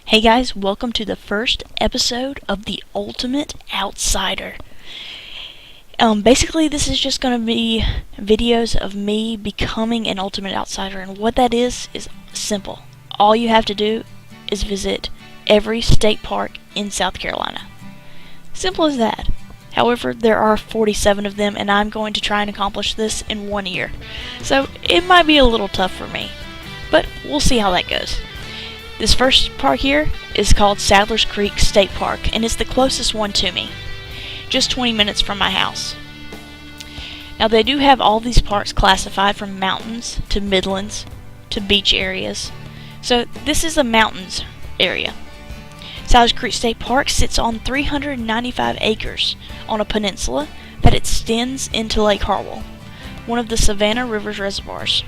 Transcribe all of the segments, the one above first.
Hey guys, welcome to the first episode of The Ultimate Outsider. Basically this is just going to be videos of me becoming an Ultimate Outsider, and what that is simple. All you have to do is visit every state park in South Carolina. Simple as that. However, there are 47 of them, and I'm going to try and accomplish this in 1 year. So it might be a little tough for me, but we'll see how that goes. This first park here is called Sadlers Creek State Park, and it's the closest one to me, just 20 minutes from my house. Now they do have all these parks classified from mountains to midlands to beach areas, so this is a mountains area. Sadlers Creek State Park sits on 395 acres on a peninsula that extends into Lake Hartwell, one of the Savannah River's reservoirs.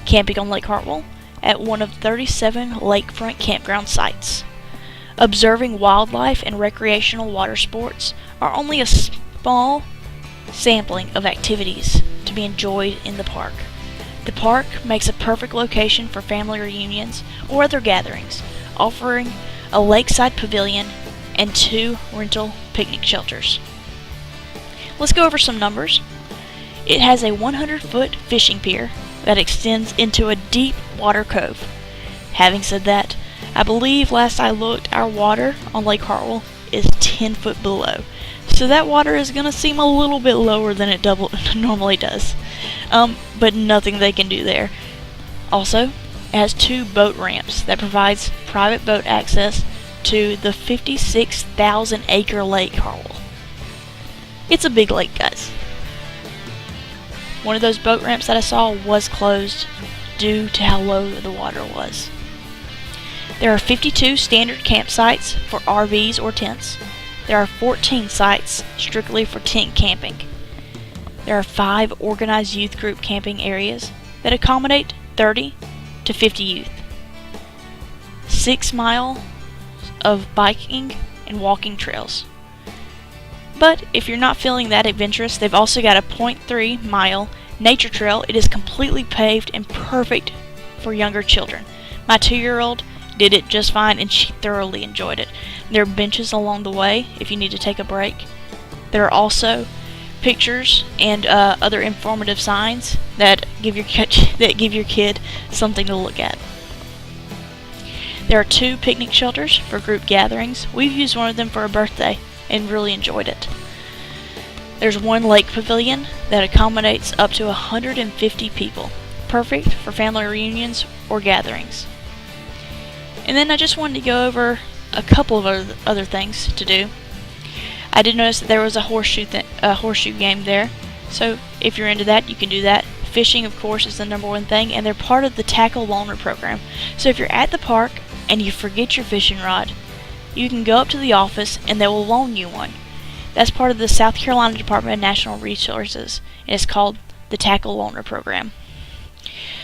Camping on Lake Hartwell at one of 37 lakefront campground sites. Observing wildlife and recreational water sports are only a small sampling of activities to be enjoyed in the park. The park makes a perfect location for family reunions or other gatherings, offering a lakeside pavilion and 2 rental picnic shelters. Let's go over some numbers. It has a 100-foot fishing pier that extends into a deep water cove. Having said that, I believe last I looked, our water on Lake Hartwell is 10 foot below. So that water is going to seem a little bit lower than it normally does. But nothing they can do there. Also, it has 2 boat ramps that provides private boat access to the 56,000 acre Lake Hartwell. It's a big lake, guys. One of those boat ramps that I saw was closed due to how low the water was. There are 52 standard campsites for RVs or tents. There are 14 sites strictly for tent camping. There are 5 organized youth group camping areas that accommodate 30 to 50 youth. 6 miles of biking and walking trails. But if you're not feeling that adventurous, they've also got a 0.3 mile nature trail. It is completely paved and perfect for younger children. My 2-year-old did it just fine, and she thoroughly enjoyed it. There are benches along the way if you need to take a break. There are also pictures and other informative signs that give your kid something to look at. There are 2 picnic shelters for group gatherings. We've used one of them for a birthday and really enjoyed it. There's 1 lake pavilion that accommodates up to 150 people, perfect for family reunions or gatherings. And then I just wanted to go over a couple of other things to do. I did notice that there was a horseshoe game there, so if you're into that, you can do that. Fishing, of course, is the #1 thing, and they're part of the tackle loaner program. So if you're at the park and you forget your fishing rod, you can go up to the office and they will loan you one. That's part of the South Carolina Department of Natural Resources, and it's called the Tackle Loaner Program.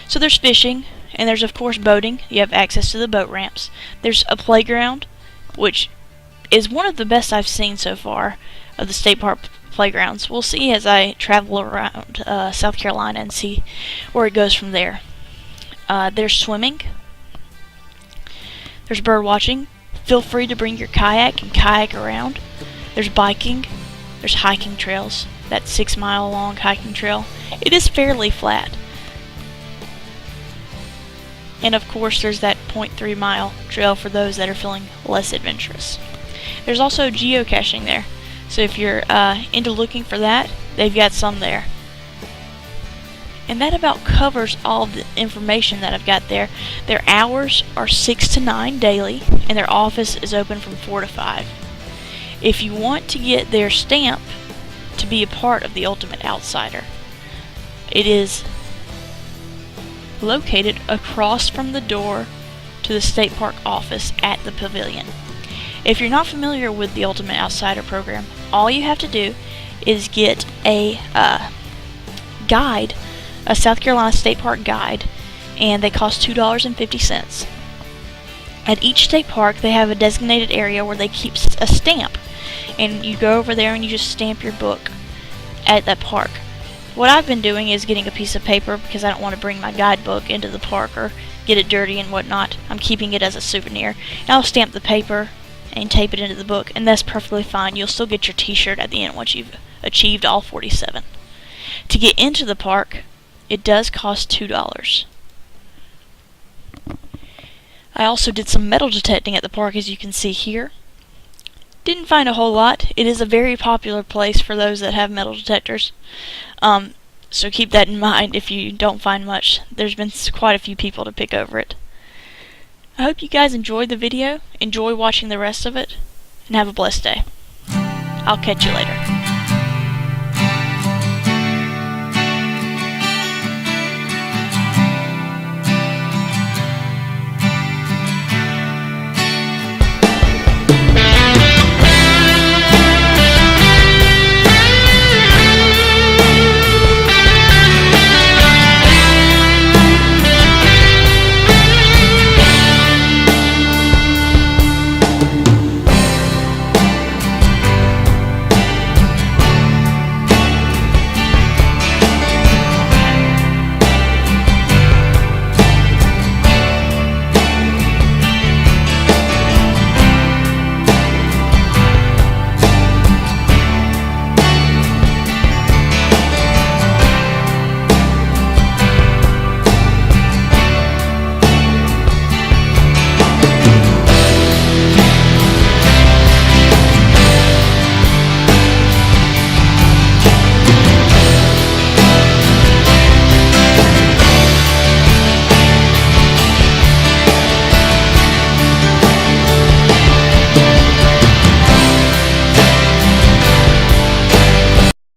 So there's fishing, and there's of course boating. You have access to the boat ramps. There's a playground, which is one of the best I've seen so far of the state park playgrounds. We'll see as I travel around South Carolina and see where it goes from there. There's swimming. There's bird watching. Feel free to bring your kayak and kayak around. There's biking. There's hiking trails. That 6 mile long hiking trail. It is fairly flat. And of course there's that 0.3 mile trail for those that are feeling less adventurous. There's also geocaching there. So if you're into looking for that, they've got some there. And that about covers all of the information that I've got there. Their hours are 6 to 9 daily, and their office is open from 4 to 5. If you want to get their stamp to be a part of the Ultimate Outsider, it is located across from the door to the state park office at the pavilion. If you're not familiar with the Ultimate Outsider program, all you have to do is get a guide, a South Carolina State Park guide, and they cost $2.50. At each state park they have a designated area where they keep a stamp, and you go over there and you just stamp your book at that park. What I've been doing is getting a piece of paper because I don't want to bring my guidebook into the park or get it dirty and whatnot. I'm keeping it as a souvenir. And I'll stamp the paper and tape it into the book, and that's perfectly fine. You'll still get your t-shirt at the end once you've achieved all 47. To get into the park, it does cost $2. I also did some metal detecting at the park, as you can see here. Didn't find a whole lot. It is a very popular place for those that have metal detectors. So keep that in mind if you don't find much. There's been quite a few people to pick over it. I hope you guys enjoyed the video, enjoy watching the rest of it, and have a blessed day. I'll catch you later.